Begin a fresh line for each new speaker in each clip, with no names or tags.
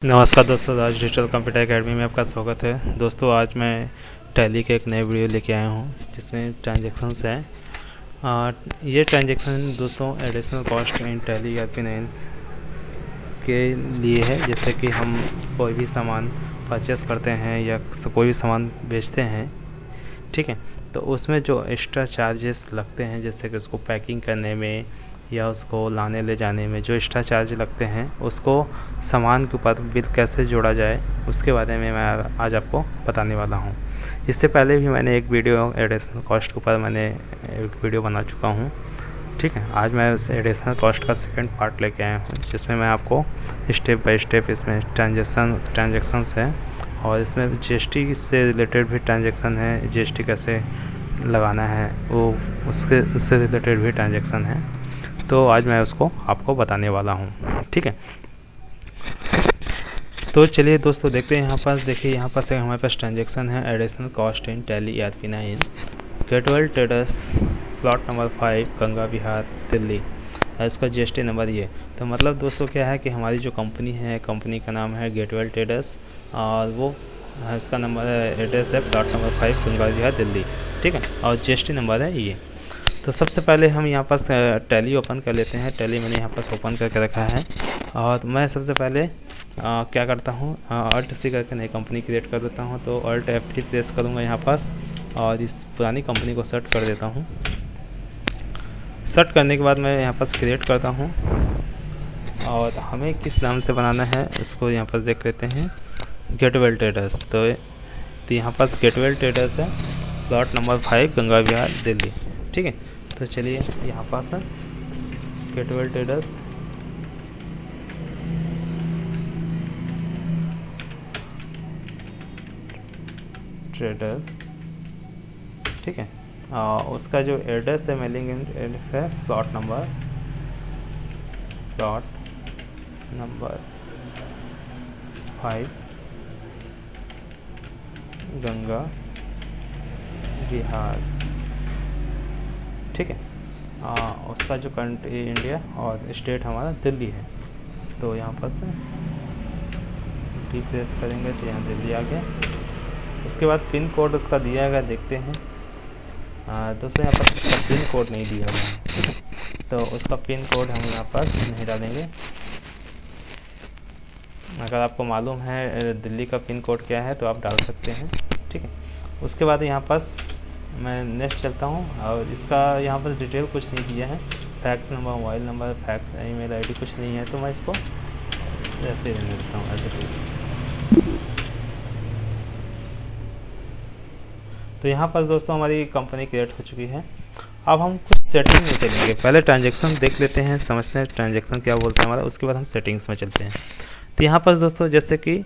नमस्कार दोस्तों, राज digital computer academy में आपका स्वागत है। दोस्तों आज मैं टैली के एक नए वीडियो लेके आया हूँ जिसमें ट्रांजैक्शंस हैं। ये ट्रांजैक्शन दोस्तों additional cost in Tally ERP9 के लिए है। जैसे कि हम कोई भी सामान परचेस करते हैं या कोई भी सामान बेचते हैं, ठीक है, तो उसमें जो एक्स्ट्रा चार्जेस लगते हैं, जैसे कि उसको पैकिंग करने में या उसको लाने ले जाने में जो एक्स्ट्रा चार्ज लगते हैं, उसको सामान के ऊपर बिल कैसे जोड़ा जाए उसके बारे में मैं आज आपको बताने वाला हूँ। इससे पहले भी मैंने एक वीडियो एडिशनल कॉस्ट के ऊपर मैंने एक वीडियो बना चुका हूँ, ठीक है। आज मैं उस एडिशनल कॉस्ट का सेकंड पार्ट लेके आया हूँ जिसमें मैं आपको स्टेप बाय स्टेप इसमें ट्रांजेक्शन्स है और इसमें GST से रिलेटेड भी ट्रांजेक्शन है। GST कैसे लगाना है वो उससे रिलेटेड भी ट्रांजेक्शन है, तो आज मैं उसको आपको बताने वाला हूँ, ठीक है। तो चलिए दोस्तों देखते हैं। यहाँ पर देखिए, यहाँ पर से हमारे पास ट्रांजेक्शन है additional cost in Tally ERP9 Getwell traders plot number 5 Ganga Vihar Delhi. इसका GST नंबर ये। तो मतलब दोस्तों क्या है कि हमारी जो कंपनी है, कंपनी का नाम है गेटवेल ट्रेडर्स और वो इसका नंबर एड्रेस है प्लॉट नंबर 5 गंगा विहार दिल्ली, ठीक है। और GST नंबर है ये। तो सबसे पहले हम यहाँ पास टैली ओपन कर लेते हैं। टैली मैंने यहाँ पास ओपन करके रखा है और मैं सबसे पहले क्या करता हूँ, Alt+C करके नई कंपनी क्रिएट कर देता हूँ। तो Alt+F3 प्रेस करूँगा यहाँ पास और इस पुरानी कंपनी को सेट कर देता हूँ। सेट करने के बाद मैं यहाँ पास क्रिएट करता हूँ और हमें किस नाम से बनाना है उसको यहाँ पर देख लेते हैं, गेटवेल ट्रेडर्स। तो यहाँ पास गेटवेल ट्रेडर्स है, प्लॉट नंबर 5 गंगा विहार दिल्ली, ठीक है। तो चलिए यहाँ पास है गेटवेल ट्रेडर्स, ठीक है। उसका जो एड्रेस है, मेलिंग एड्रेस है प्लॉट नंबर 5 गंगा विहार, ठीक है। उसका जो कंट्री इंडिया और स्टेट हमारा दिल्ली है। तो यहाँ पर से रिप्लेस करेंगे तो यहाँ दिल्ली आ गया। उसके बाद पिन कोड उसका दिया है, देखते हैं। दोस्तों यहाँ पर उसका पिन कोड नहीं दिया हुआ है, तो उसका पिन कोड हम यहाँ पर नहीं डालेंगे। अगर आपको मालूम है दिल्ली का पिन कोड क्या है तो आप डाल सकते हैं, ठीक है। उसके बाद यहाँ पास मैं नेक्स्ट चलता हूँ और इसका यहाँ पर डिटेल कुछ नहीं दिया है, fax number, mobile number, fax, email ID कुछ नहीं है, तो मैं इसको ऐसे ही देता हूँ ऐसे। तो यहाँ पर दोस्तों हमारी कंपनी क्रिएट हो चुकी है। अब हम कुछ सेटिंग में चलेंगे। पहले ट्रांजैक्शन देख लेते हैं, समझते हैं ट्रांजैक्शन क्या बोलते हैं हमारा, उसके बाद हम सेटिंग्स में चलते हैं। तो यहाँ पर दोस्तों जैसे कि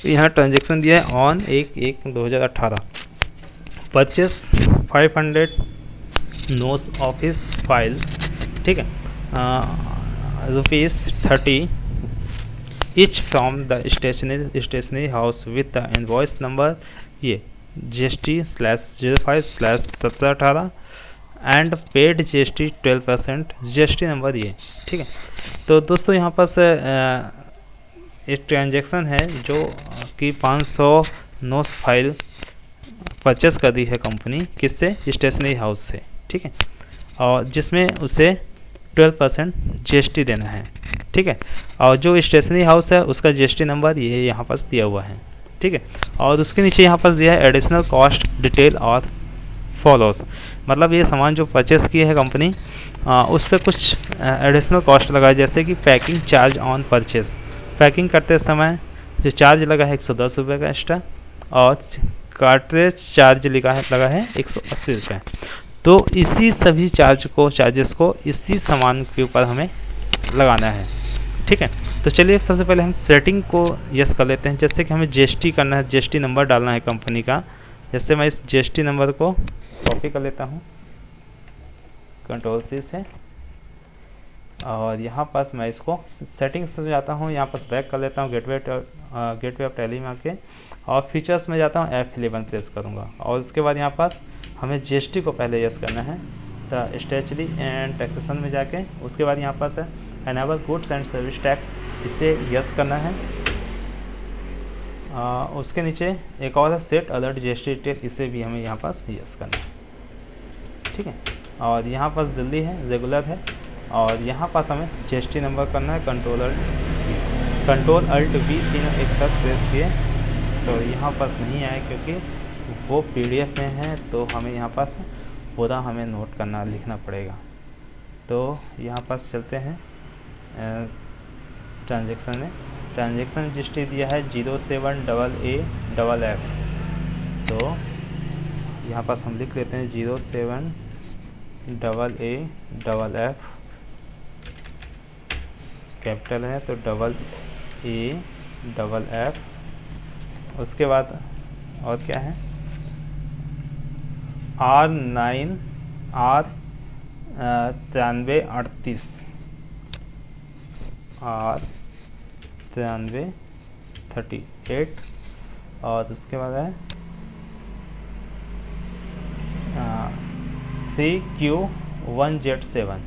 यहाँ ट्रांजैक्शन दिया है on 1/1/2018, purchase 500 nos office file, ठीक है, ₹30 each from the stationery house with the invoice number ये GST/05/1718 and paid GST 12% GST number ये, ठीक है। तो दोस्तों यहाँ पास एक ट्रांजैक्शन है जो कि 500 नोस फाइल परचेस कर दी है कंपनी, किससे, स्टेशनरी हाउस से, ठीक है, और जिसमें उसे 12% GST देना है, ठीक है। और जो स्टेशनरी हाउस है उसका GST नंबर ये यहाँ पास दिया हुआ है, ठीक है। और उसके नीचे यहाँ पास दिया है एडिशनल कॉस्ट डिटेल और फॉलोस। मतलब ये सामान जो परचेस की है कंपनी उस पर कुछ एडिशनल कॉस्ट लगा है, जैसे कि packing charge on purchase. Packing करते समय जो चार्ज लगा है 110 रुपये का एक्स्ट्रा, और कार्ट्रेज चार्ज लगा है 180 रुपये। तो इसी सभी चार्जेस को इसी सामान के ऊपर हमें लगाना है, ठीक है। तो चलिए सबसे पहले हम सेटिंग को यस कर लेते हैं। जैसे कि हमें GST करना है, GST नंबर डालना है कंपनी का। जैसे मैं इस GST नंबर को कॉपी कर लेता हूँ Ctrl+C से, और यहाँ पास मैं इसको सेटिंग्स में जाता हूँ, यहाँ पास बैक कर लेता हूँ गेटवे ऑफ टैली में आके, और फीचर्स में जाता हूँ F11 प्रेस करूँगा। और उसके बाद यहाँ पास हमें GST को पहले यस करना है, तो स्टैच्यूटरी एंड टैक्सेशन में जाके उसके बाद यहाँ पास है enable goods and service tax, इसे यस करना है। उसके नीचे एक और है सेट अलर्ट जीएसटी डिटेल, इसे भी हमें यहाँ पास यस करना है, ठीक है। और यहाँ पास दिल्ली है, रेगुलर है, और यहाँ पास हमें जीएसटी नंबर करना है, कंट्रोल अल्ट वी तीनों एक साथ प्रेस किए। तो यहाँ पास नहीं आया क्योंकि वो पीडीएफ में है, तो हमें यहाँ पास पूरा हमें नोट करना लिखना पड़ेगा। तो यहाँ पास चलते हैं ट्रांजैक्शन में। ट्रांजैक्शन जीएसटी दिया है 07AA FF, तो यहाँ पास हम लिख लेते हैं 07AA FF, कैपिटल है तो AA FF। उसके बाद और क्या है, R9338 R9338, और उसके बाद है CQ1Z7,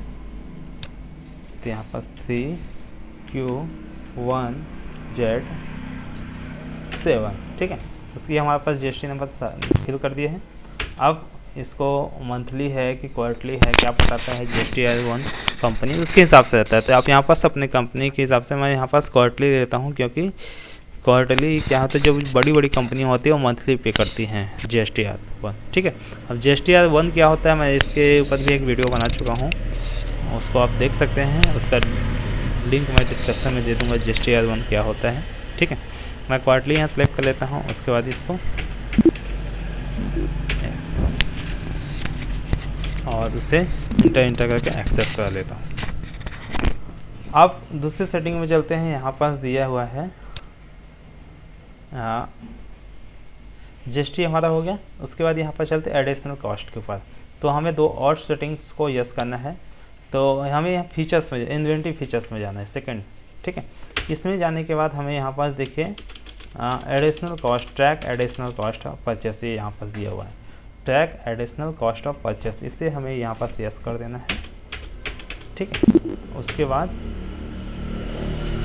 तो यहाँ पास CQ1Z7, ठीक है। उसकी हमारे पास जीएसटी नंबर फिल कर दिए हैं। अब इसको मंथली है कि क्वार्टरली है क्या बताता है GSTR1 कंपनी, उसके हिसाब से रहता है। तो आप यहाँ पास अपने कंपनी के हिसाब से, मैं यहाँ पास क्वार्टरली देता हूँ क्योंकि क्वार्टरली क्या होता है, जो बड़ी बड़ी कंपनी होती है वो मंथली पे करती हैं GSTR1, ठीक है। अब GSTR1 क्या होता है, मैं इसके ऊपर भी एक वीडियो बना चुका हूँ, उसको आप देख सकते हैं, उसका लिंक मैं डिस्क्रिप्शन में दे दूँगा। GSTR1 क्या होता है, ठीक है। मैं क्वार्टरली यहाँ सेलेक्ट कर लेता हूँ, उसके बाद इसको और उसे इंटर करके एक्सेप्ट कर लेता हूँ। अब दूसरी सेटिंग में चलते हैं। यहाँ पास दिया हुआ है जीएसटी हमारा हो गया। उसके बाद यहाँ पर चलते हैं एडिशनल कॉस्ट के ऊपर। तो हमें दो और सेटिंग्स को यस करना है। तो हमें यहाँ फीचर्स में, इन्वेंटरी फीचर्स में जाना है सेकंड, ठीक है। इसमें जाने के बाद हमें यहाँ पास देखिए additional cost, track additional cost of purchase, ये यहाँ पास दिया हुआ है track additional cost of purchase, इसे हमें यहाँ पास यस कर देना है, ठीक है। उसके बाद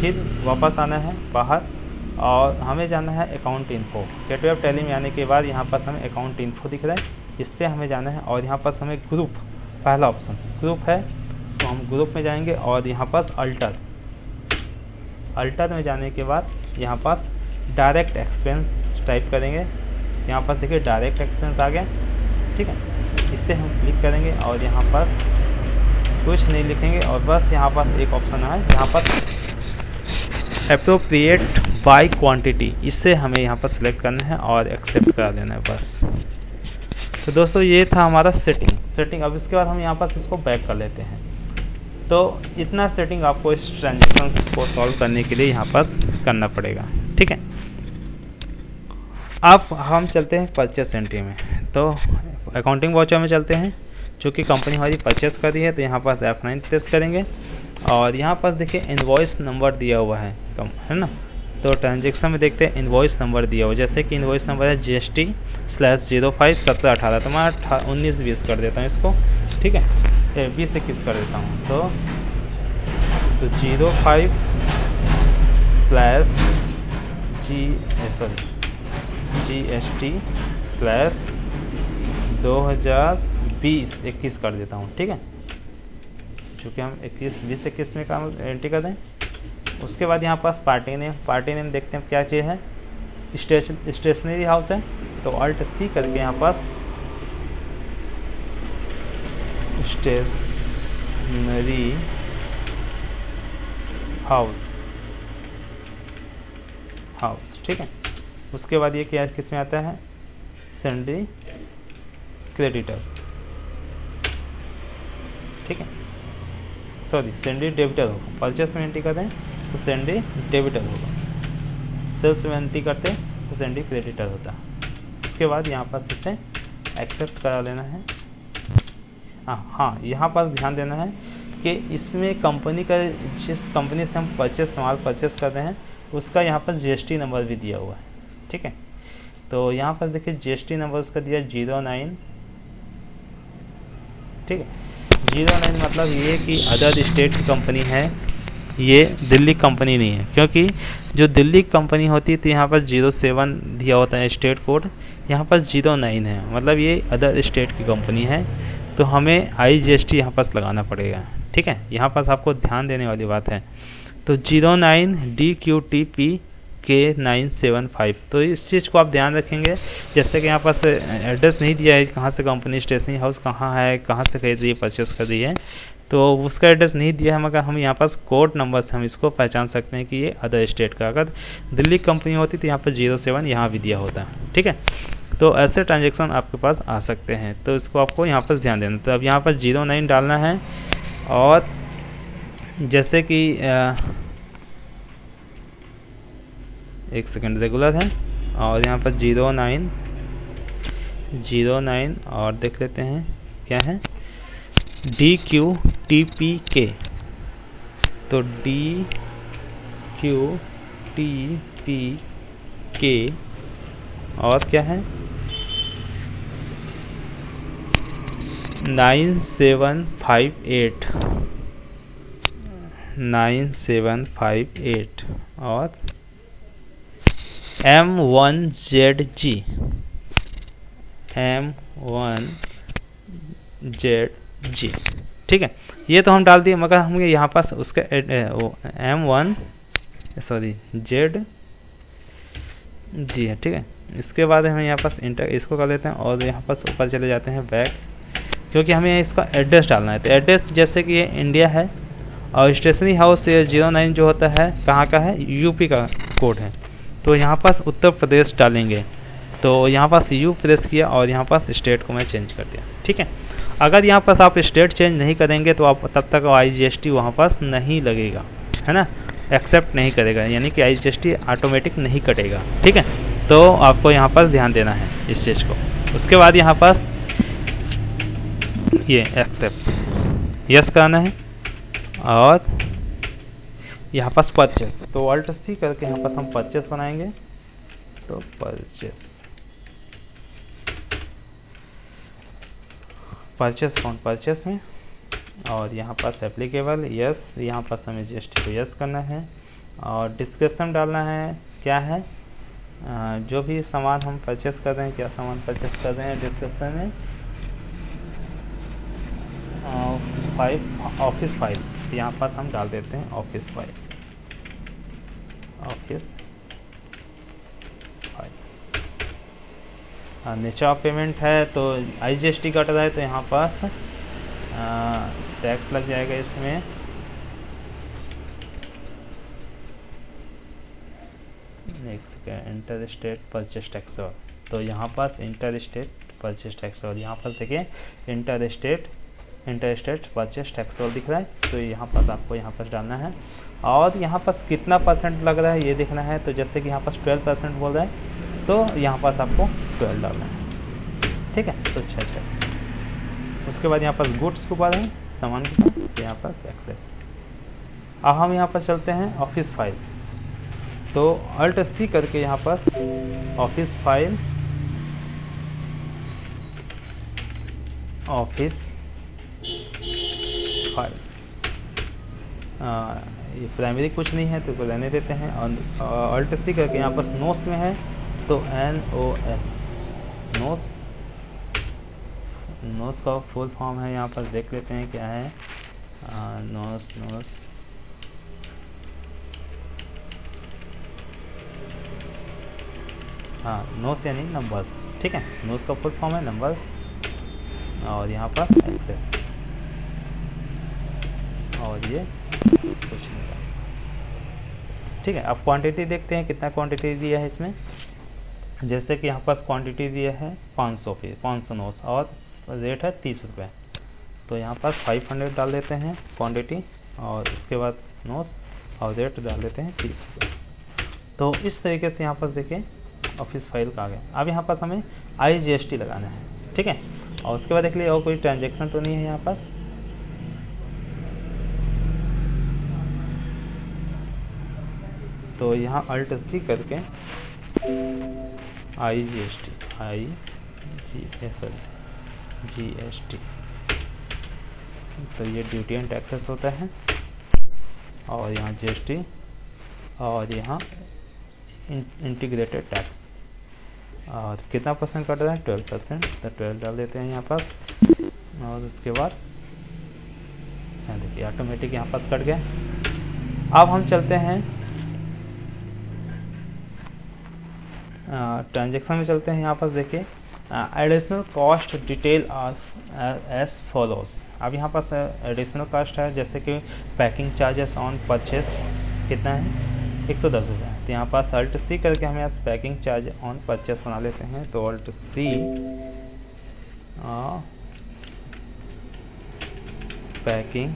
फिर वापस आना है बाहर और हमें जाना है account info. Gateway of tally में आने के बाद यहाँ पास हमें अकाउंट इन्फो दिख रहा है, इस पर हमें जाना है। और यहाँ पास हमें ग्रुप, पहला ऑप्शन ग्रुप है तो हम ग्रुप में जाएंगे और यहाँ पास अल्टर में जाने के बाद यहाँ पास डायरेक्ट एक्सपेंस टाइप करेंगे। यहाँ पास देखिए डायरेक्ट एक्सपेंस आ गया, ठीक है। इससे हम क्लिक करेंगे और यहाँ पास कुछ नहीं लिखेंगे और बस यहाँ पास एक ऑप्शन है, यहाँ पास एप्रोप्रिएट बाय क्वांटिटी, इससे हमें यहाँ पर सिलेक्ट करना है और एक्सेप्ट करा देना है बस। तो दोस्तों ये था हमारा सेटिंग। अब इसके बाद हम यहाँ पास इसको बैक कर लेते हैं। तो इतना सेटिंग आपको इस ट्रांजेक्शन को सॉल्व करने के लिए यहाँ पास करना पड़ेगा, ठीक है। अब हम चलते हैं परचेस एंट्री में। तो अकाउंटिंग वाउचर में चलते हैं, जो कि कंपनी हमारी परचेस कर रही है। तो यहाँ पास F9 प्रेस करेंगे और यहाँ पास देखिए इनवॉइस नंबर दिया हुआ है ना। तो ट्रांजेक्शन में देखते हैं इनवॉइस नंबर दिया हुआ, जैसे कि इनवॉइस नंबर है GST/051718, तो मैं 1920 कर देता हूँ इसको, ठीक है। 2021 कर देता हूँ। तो 05/GST/2020-21 कर देता हूँ, ठीक है। चूँकि हम 2021 में काम एंट्री कर दें। उसके बाद यहाँ पास पार्टी नेम देखते हैं क्या चीज़ है, स्टेशनरी हाउस है। तो Alt C करके यहाँ पास स्टेशनरी हाउस, ठीक है। उसके बाद ये क्या किस में आता है, सैंडी क्रेडिटर, ठीक है। सॉरी सैंडी डेबिटर होगा। परचेस में एंट्री करते हैं तो सैंडी डेबिटर होगा, सेल्स में एंट्री करते हैं तो सैंडी क्रेडिटर होता है। उसके बाद यहाँ पास इसे एक्सेप्ट करा लेना है। हाँ, यहाँ पास ध्यान देना है कि इसमें कंपनी का, जिस कंपनी से हम सामान परचेस कर रहे हैं उसका यहाँ पर GST नंबर भी दिया हुआ है, ठीक है। तो यहाँ पर देखिए GST नंबर उसका दिया 09, ठीक है। 09 मतलब ये कि अदर स्टेट की कंपनी है ये दिल्ली कंपनी नहीं है, क्योंकि जो दिल्ली कंपनी होती है तो यहाँ पर 07 दिया होता है स्टेट कोड, यहाँ पर 09 है, मतलब ये अदर स्टेट की कंपनी है। तो हमें IGST यहाँ पर लगाना पड़ेगा। ठीक है, यहाँ पर आपको ध्यान देने वाली बात है। तो 09 DQTP K975, तो इस चीज़ को आप ध्यान रखेंगे। जैसे कि यहाँ पास एड्रेस नहीं दिया है कहाँ से कंपनी स्टेशनरी हाउस कहाँ है, कहाँ से खरीद रही है, परचेस कर रही है, तो उसका एड्रेस नहीं दिया है, मगर हम यहाँ पास कोड नंबर से हम इसको पहचान सकते हैं कि ये अदर स्टेट का। अगर दिल्ली कंपनी होती तो यहाँ पर 07 यहाँ भी दिया होता। ठीक है, तो ऐसे ट्रांजेक्शन आपके पास आ सकते हैं, तो इसको आपको यहाँ पर ध्यान देना। तो अब यहाँ पर 09 डालना है, और जैसे कि एक सेकेंड रेगुलर है, और यहाँ पर 09 और देख लेते हैं क्या है, DQTPK। तो DQTPK और क्या है 9758 और M1ZG। ठीक है, ये तो हम डाल दिए, मगर हम यहाँ पास उसका ZG है। ठीक है, इसके बाद हमें यहाँ पास इंटर इसको कर लेते हैं, और यहाँ पास ऊपर चले जाते हैं बैक, क्योंकि हमें इसका एड्रेस डालना है। तो एड्रेस जैसे कि ये इंडिया है, और स्टेशनरी हाउस 09 जो होता है कहाँ का है, यूपी का कोड है, तो यहाँ पास उत्तर प्रदेश डालेंगे। तो यहाँ पास यू प्रेस किया, और यहाँ पास स्टेट को मैं चेंज कर दिया। ठीक है, अगर यहाँ पास आप स्टेट चेंज नहीं करेंगे तो आप तब तक IGST वहाँ पास नहीं लगेगा, है ना, एक्सेप्ट नहीं करेगा, यानी कि IGST ऑटोमेटिक नहीं कटेगा। ठीक है, तो आपको यहाँ पास ध्यान देना है इस चीज़ को। उसके बाद यहाँ पास ये एक्सेप्ट यस करना है, और यहाँ पास परचेस, तो Alt C करके यहाँ पास हम परचेस बनाएंगे। तो परचेस अकाउंट परचेस में, और यहाँ पास एप्लीकेबल यस, यहाँ पास हमें GST को यस करना है, और डिस्क्रिप्शन डालना है क्या है, जो भी सामान हम परचेस कर रहे हैं, क्या सामान परचेस कर रहे हैं, डिस्क्रिप्शन में ऑफिस फाइल, यहाँ पास हम डाल देते हैं office file. Nature of payment है, तो IGST कट रहा है, तो यहाँ पास टैक्स लग जाएगा इसमें। Next inter state purchase tax, और तो यहाँ पास इंटर स्टेट परचेस टैक्स, और यहाँ पास देखिए इंटर स्टेट परचेस टैक्स और दिख रहा है। तो यहाँ पास आपको यहाँ पास डालना है, और यहाँ पास कितना परसेंट लग रहा है ये देखना है। तो जैसे कि यहाँ पास 12% बोल रहा है, तो यहाँ पास आपको 12 डालना है। ठीक है, तो अच्छा। उसके बाद यहाँ पास गुड्स के ऊपर है, सामान के साथ, तो यहाँ पास एक्सेप्ट। अब हम यहाँ पास चलते हैं ऑफिस फाइल, तो Alt C करके यहाँ पास ऑफिस फाइल ये प्राइमरी कुछ नहीं है तो इसको रहने देते हैं। और Alt C करके यहाँ पास नोस में है, तो नोस का फुल फॉर्म है, यहाँ पर देख लेते हैं क्या है। नोस नोस यानी नंबर्स। ठीक है, नोस का फुल फॉर्म है नंबर्स, और यहाँ पर एक्सेप्ट, और ये कुछ नहीं था। ठीक है, अब क्वांटिटी देखते हैं कितना क्वांटिटी दिया है इसमें। जैसे कि यहाँ पास क्वांटिटी दिया है 500 नोस, और रेट है 30 रुपये, तो यहाँ पास 500 डाल देते हैं क्वांटिटी, और उसके बाद नोस और रेट डाल देते हैं 30 रुपये। तो इस तरीके से यहाँ पास देखिए ऑफिस फाइल का आ गया। अब यहाँ पास हमें IGST लगाना है। ठीक है, और उसके बाद देख लीजिए और कोई ट्रांजेक्शन तो नहीं है यहाँ पास। तो यहाँ Alt C करके GST, तो ये ड्यूटी एंड टैक्सेस होता है। और यहाँ GST और यहाँ इंटीग्रेटेड टैक्स। और कितना परसेंट कट रहा है? 12%। तो 12 डाल देते हैं यहाँ पास। और उसके बाद देखिए ऑटोमेटिक यहाँ पास कट गया। अब हम चलते हैं ट्रांजेक्शन में चलते हैं। यहाँ पास देखिए additional cost detail are as follows. अब यहाँ पास एडिशनल कॉस्ट है, जैसे कि पैकिंग चार्जेस ऑन परचेस कितना है? 110 रुपये। तो यहाँ पास अल्ट सी करके हम यहाँ पैकिंग चार्ज ऑन परचेस बना लेते हैं। तो alt C packing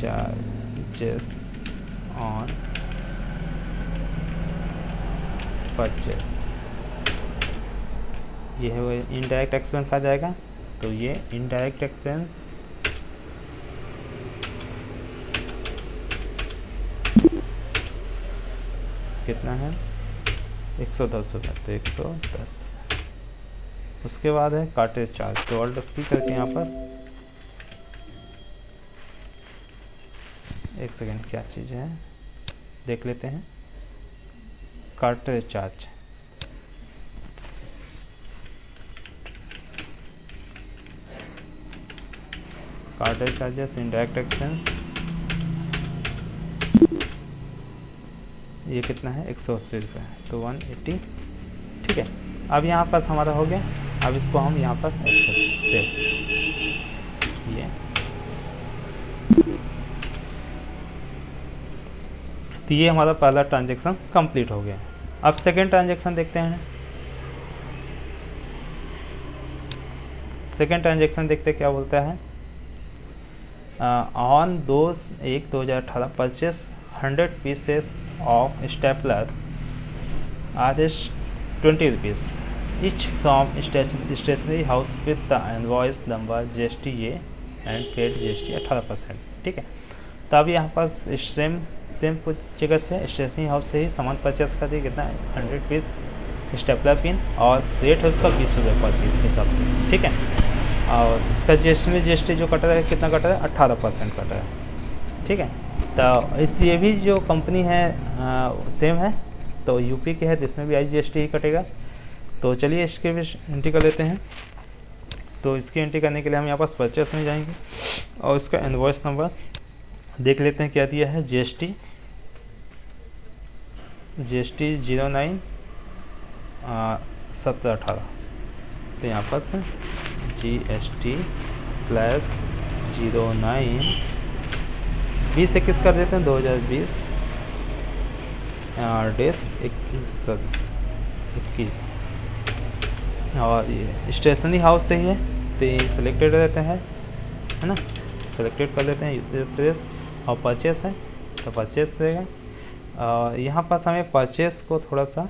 charges on purchase, ये है वो इनडायरेक्ट एक्सपेंस आ जाएगा। तो ये इनडायरेक्ट एक्सपेंस कितना है? 110 रुपये। तो 110। उसके बाद है कार्टेज चार्ज। तो ऑल्ट सी करके यहाँ पास एक सेकेंड क्या चीज़ है देख लेते हैं। Cartage charge, cartage charges indirect expense, ये कितना है? 180 रुपये। तो 180। ठीक है, अब यहाँ पास हमारा हो गया। अब इसको हम यहाँ पास सेव, ये तो ये हमारा पहला ट्रांजेक्शन कंप्लीट हो गया। अब सेकेंड ट्रांजेक्शन देखते हैं। सेकेंड ट्रांजेक्शन देखते क्या बोलता है। On 2/1/2018 purchase 100 pieces of stapler Aadesh 20 rupees each from stationery house with the invoice number GST and paid GST 18%। ठीक है, तो अब यहाँ पास सेम कुछ जगह से स्टेशनरी हाउस से ही सामान परचेस कर दिए। कितना? 100 पीस स्टेपलर पिन और रेट है उसका 20 रुपये पर पीस के हिसाब से। ठीक है, और इसका GST जो कट रहा है कितना कट रहा है? 18% कट रहा है। ठीक है, तो इस ये भी जो कंपनी है सेम है, तो यूपी के है, जिसमें भी GST ही कटेगा। तो चलिए इसके भी एंट्री कर लेते हैं। तो इसकी एंट्री करने के लिए हम यहाँ पास परचेस में जाएंगे और इसका इनवॉइस नंबर देख लेते हैं क्या दिया है। GST 09 1718। तो यहाँ पास GST/09 2021 कर देते हैं, 2020 डेस 21। और ये स्टेशनरी हाउस से ही है, तो ये सिलेक्टेड रहते हैं, है ना, सेलेक्टेड कर लेते हैं उत्तर प्रदेश। और परचेस है तो परचेस रहेगा। और यहाँ पास हमें परचेस को थोड़ा सा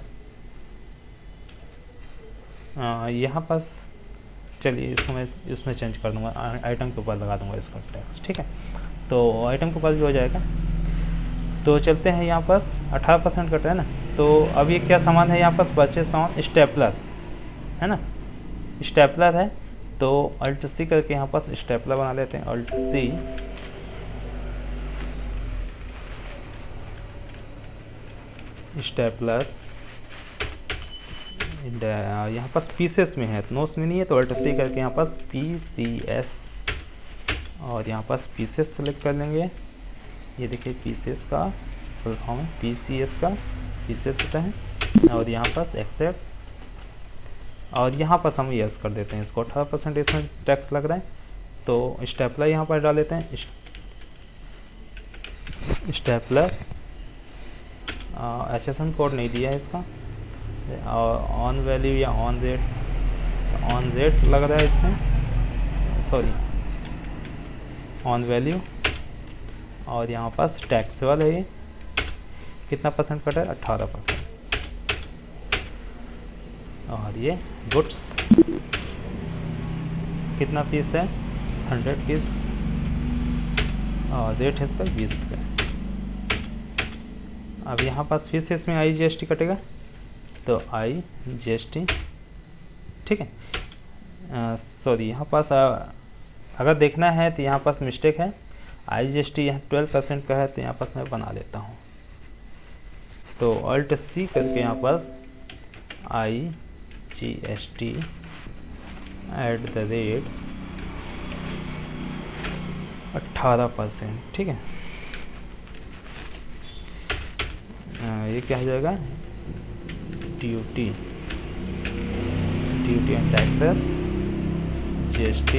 यहाँ पास चलिए इसको मैं इसमें चेंज कर दूँगा, आइटम के ऊपर लगा दूँगा इसका टैक्स। ठीक है, तो आइटम के ऊपर भी हो जाएगा। तो चलते हैं, यहाँ पास 18% कट रहा है ना। तो अब ये क्या सामान है? यहाँ पास परचेस ऑन स्टेपलर है ना, स्टेपलर है। तो अल्ट सी करके यहाँ पास स्टेपलर बना लेते हैं। अल्ट सी स्टेपलर, यहाँ पास पीसेस में है, नोट्स में नहीं है, तो अल्ट सी करके यहाँ पास PCS और यहाँ पास पीसेस सेलेक्ट कर लेंगे। ये देखिए पीसेस का फुल फॉर्म PCS का पीसेस होता है। और यहाँ पास एक्सेप्ट, और यहाँ पास हम यस कर देते हैं। इसको 18% इसमें टैक्स लग रहा है, तो स्टेपलर यहाँ पर डाल लेते हैं। स्टेपलर HSN कोड नहीं दिया है इसका। ऑन वैल्यू या ऑन रेट लग रहा है इसमें, सॉरी ऑन वैल्यू। और यहाँ पास टैक्सेबल है, ये कितना परसेंट कटा है? 18%। और ये गुड्स कितना पीस है? 100 पीस और रेट है इसका 20 रुपये। अब यहाँ पास फिर से इसमें GST कटेगा, तो GST। ठीक है, सॉरी यहाँ पास अगर देखना है तो यहाँ पास मिस्टेक है, IGST यहाँ 12% का है, तो यहाँ पास मैं बना लेता हूँ। तो Alt C करके यहाँ पास IGST @18%, ठीक है। ये क्या हो जाएगा, duty and taxes, GST,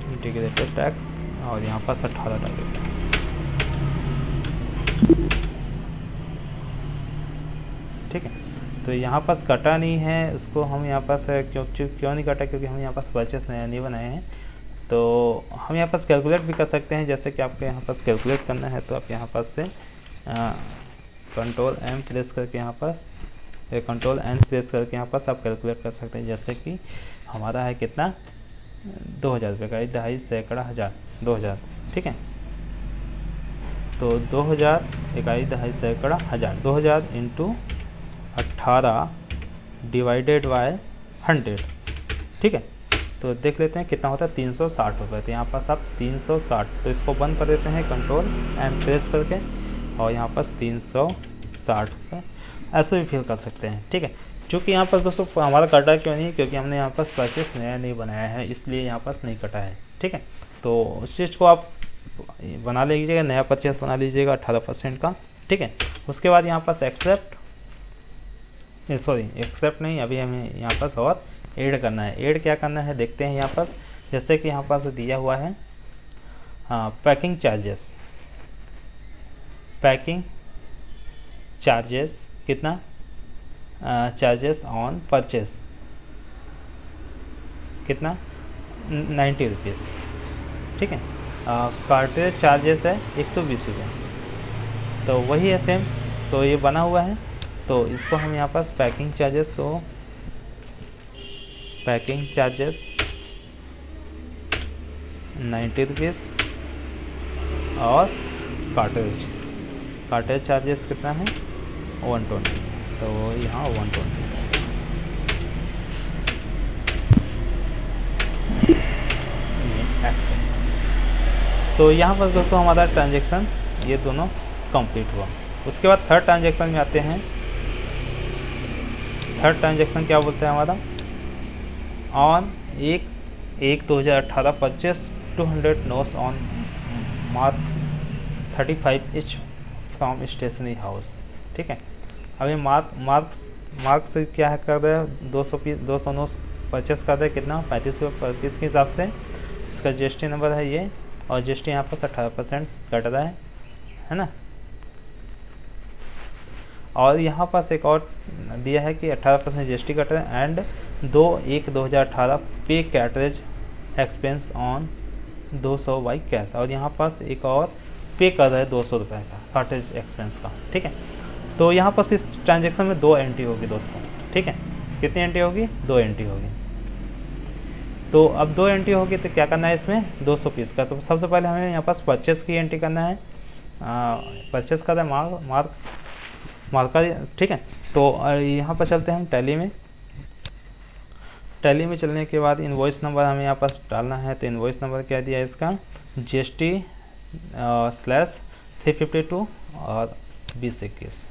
integrated tax, और यहाँ पास 18 डाल देते हैं, ठीक है। तो यहाँ पास कटा नहीं है, उसको हम यहाँ पास क्यों नहीं कटा, क्योंकि हम यहाँ पास परचेस नया नहीं बनाए हैं। तो हम यहाँ पास कैलकुलेट भी कर सकते हैं, जैसे कि आपको यहाँ पास कैलकुलेट करना है तो आप यहाँ पास से कंट्रोल M प्रेस करके यहाँ पास कंट्रोल N प्रेस करके यहाँ पास आप कैलकुलेट कर सकते हैं। जैसे कि हमारा है कितना, 2000 रुपये का, 2.5 सैकड़ा हज़ार, 2000, ठीक है। तो 2000 इकाई 2.5 सैकड़ा हज़ार, 2000 इंटू 18 डिवाइडेड बाय 100, ठीक है। तो देख लेते हैं कितना होता है, 360 रुपये। तो यहाँ पास आप 360, तो इसको बंद कर देते हैं कंट्रोल M प्रेस करके, और यहाँ पास 360 रुपये ऐसे भी फिल कर सकते हैं, ठीक है। चूँकि यहाँ पास दोस्तों हमारा कटा क्यों नहीं, क्योंकि हमने यहाँ पास परचेस नया नहीं बनाया है, इसलिए यहाँ पास नहीं कटा है, ठीक है। तो उस चीज़ को आप बना लीजिएगा, नया परचेस बना लीजिएगा 18% का, ठीक है। उसके बाद यहाँ पास एक्सेप्ट नहीं, अभी हमें यहाँ पास और ऐड करना है। ऐड क्या करना है देखते हैं यहाँ पास, जैसे कि यहाँ पास दिया हुआ है पैकिंग चार्जेस कितना, चार्जेस ऑन परचेस कितना, 90 रुपीज़, ठीक है। कार्टेज चार्जेस है 120 रुपये, तो वही है सेम, तो ये बना हुआ है। तो इसको हम यहाँ पास पैकिंग चार्जेस, तो पैकिंग चार्जेस 90 रुपीज़, और कार्टेज चार्जेस कितना है 120, तो यहाँ 120, एक्सेप्ट। तो यहाँ पर दोस्तों हमारा ट्रांजेक्शन ये दोनों कंप्लीट हुआ। उसके बाद थर्ड ट्रांजेक्शन में आते हैं। थर्ड ट्रांजेक्शन क्या बोलते हैं हमारा, on 1/1/2018 purchase 200 notes on mark 35 each from stationery house, ठीक है। अभी मार्क से क्या है कर रहे हैं, 200 नोट्स परचेस कर रहे हैं, कितना 35 रुपये पर पीस के हिसाब से। इसका GST नंबर है ये, और GST यहाँ पर 18% कट रहा है ना। और यहाँ पास एक और दिया है कि 18% GST कट रहा है, एंड 2/1/2018 पे cartridge expense on 200 by cash, और यहाँ पास एक और पे कर रहा है 200 रुपये का कार्टेज एक्सपेंस का, ठीक है। तो यहाँ पास इस ट्रांजेक्शन में 2 एंट्री होगी दोस्तों, ठीक है। कितनी एंट्री होगी, 2 एंट्री होगी। तो अब 2 एंट्री होगी तो क्या करना है इसमें, 200 पीस का। तो सबसे पहले हमें यहाँ पास परचेस की एंट्री करना है, परचेस का है मार्क का, ठीक है। तो यहाँ पर चलते हैं हम टैली में चलने के बाद इनवॉइस नंबर हमें यहाँ पास डालना है। तो इनवॉइस नंबर क्या दिया है इसका, GST/352 और 2021,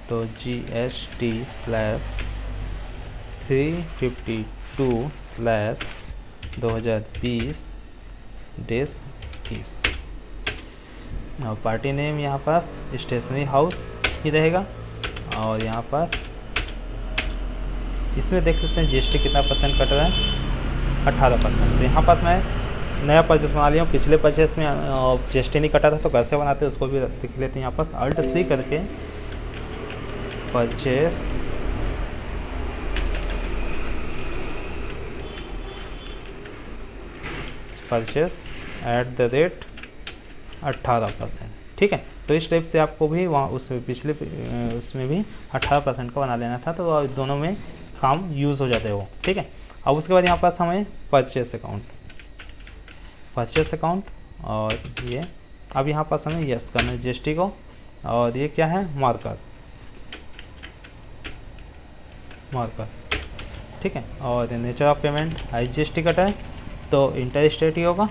तो GST/352/2020-20। और पार्टी नेम यहाँ पास स्टेशनरी हाउस ही रहेगा, और यहाँ पास इसमें देख सकते हैं GST कितना परसेंट कट रहा है, 18%। तो यहाँ पास मैं नया परचेस बना लिया हूँ, पिछले परचेस में GST नहीं कटा था, तो कैसे बनाते हैं उसको भी देख लेते हैं। यहाँ पास Alt C करके परचेस @18%, ठीक है। तो इस टाइप से आपको भी वहाँ उसमें पिछले उसमें भी 18% का बना लेना था, तो दोनों में काम यूज़ हो जाते हैं वो, ठीक है। अब उसके बाद यहाँ पास हमें परचेस अकाउंट, और ये अब यहाँ पास हमें यस करना है GST को, और ये क्या है मार्कर। ठीक है। और नेचर ऑफ पेमेंट IGST कटा है तो इंटर स्टेट ही होगा,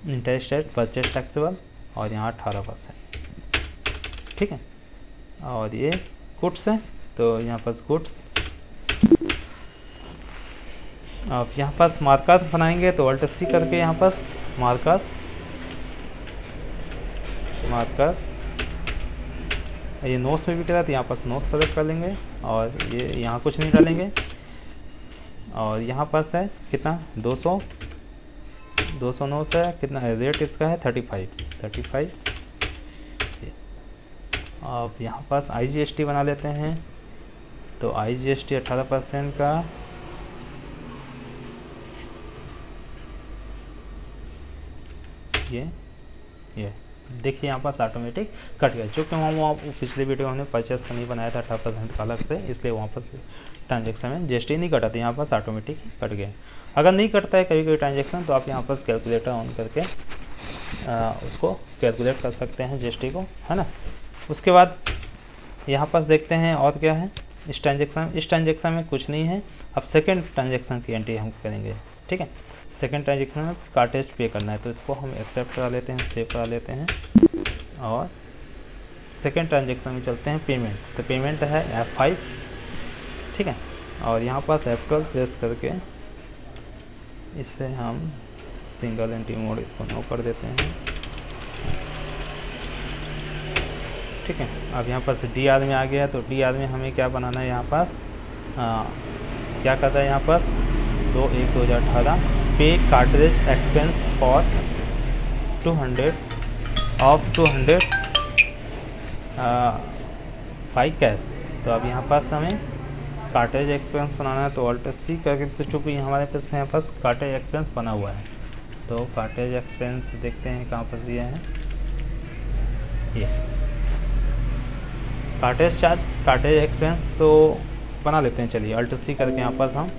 इंटर स्टेट परचेज टैक्सेबल, और यहाँ 18%, ठीक है। और ये गुड्स है तो यहाँ पर गुड्स, अब यहाँ पास मार्कर बनाएंगे तो Alt C करके यहाँ पास मार्कर ये नोट्स में भी करा तो यहाँ पास नोट्स सेलेक्ट कर लेंगे, और ये यहाँ कुछ नहीं डालेंगे। और यहाँ पास है कितना 200 नोट्स है, कितना रेट इसका है 35। अब यहाँ पास IGST बना लेते हैं तो IGST 18% का ये देखिए यहाँ पास ऑटोमेटिक कट गया, चूँकि वहाँ पिछले वीडियो हमने परचेस का नहीं बनाया था 18% का अलग से, इसलिए वहाँ पर ट्रांजेक्शन में GST नहीं कटा था, यहाँ पास ऑटोमेटिक कट गया। अगर नहीं कटता है कभी ट्रांजेक्शन तो आप यहाँ पास कैलकुलेटर ऑन करके उसको कैलकुलेट कर सकते हैं GST को, है ना। उसके बाद यहाँ पास देखते हैं और क्या है इस ट्रांजेक्शन में कुछ नहीं है। अब सेकेंड ट्रांजेक्शन की एंट्री हम करेंगे, ठीक है। सेकेंड ट्रांजेक्शन में कार्टेज पे करना है तो इसको हम एक्सेप्ट करा लेते हैं, सेव करा लेते हैं। और सेकेंड ट्रांजेक्शन में चलते हैं पेमेंट, तो पेमेंट है F5, ठीक है। और यहाँ पास F12 प्रेस करके इसे हम सिंगल एंट्री मोड इसको नो कर देते हैं, ठीक है। अब यहाँ पास DR में आ गया तो DR में हमें क्या बनाना है, यहाँ पास क्या करता है यहाँ पास 2/1/2018 पे cartridge expense for 200 by cash. तो अब यहाँ पास हमें कार्ट्रिज एक्सपेंस बनाना है तो Alt C करके, तो चूँकि हमारे पास यहाँ पास कार्ट्रिज एक्सपेंस बना हुआ है तो कार्ट्रिज एक्सपेंस देखते हैं कहाँ पर दिया है, ये कार्ट्रिज चार्ज कार्ट्रिज एक्सपेंस तो बना लेते हैं। चलिए Alt C करके यहाँ पास हम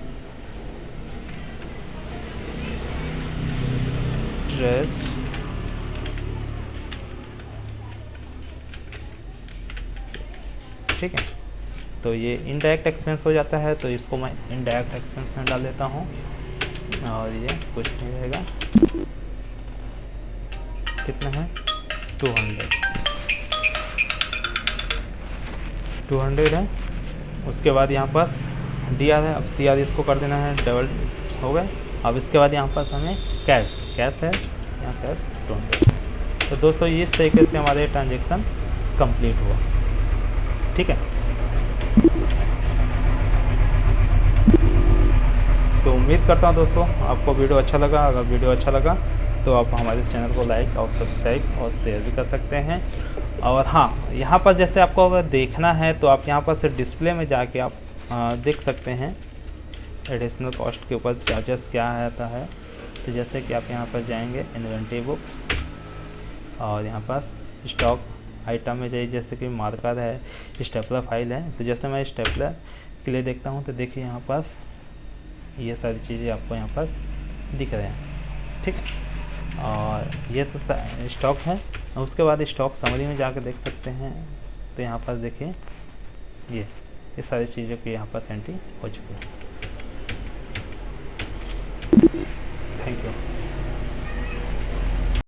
ठीक है। तो ये इनडायरेक्ट एक्सपेंस हो जाता है तो इसको मैं इनडायरेक्ट एक्सपेंस में डाल देता हूँ, और ये कुछ नहीं रहेगा, कितना है 200 है। उसके बाद यहाँ पास DR है, अब CR इसको कर देना है डबल हो गए। अब इसके बाद यहाँ पास हमें कैश है, यहाँ कैश 200। तो दोस्तों इस तरीके से हमारे ट्रांजेक्शन कंप्लीट हुआ, ठीक है। तो उम्मीद करता हूँ दोस्तों आपको वीडियो अच्छा लगा। अगर वीडियो अच्छा लगा तो आप हमारे चैनल को लाइक और सब्सक्राइब और शेयर भी कर सकते हैं। और हाँ, यहाँ पर जैसे आपको अगर देखना है तो आप यहाँ पर से डिस्प्ले में जाके आप देख सकते हैं एडिशनल कॉस्ट के ऊपर चार्जेस क्या आता है। तो जैसे कि आप यहाँ पर जाएंगे इन्वेंटरी बुक्स, और यहाँ पास स्टॉक आइटम में जाइए, जैसे कि मार्कर है, स्टेपलर फाइल है। तो जैसे मैं स्टेपलर के लिए देखता हूँ तो देखिए यहाँ पास ये सारी चीज़ें आपको यहाँ पास दिख रहे हैं, ठीक है। और ये तो स्टॉक है। उसके बाद स्टॉक समरी में जाकर देख सकते हैं तो यहाँ पर देखिए ये सारी चीज़ों की यहाँ पर एंट्री हो चुकी है।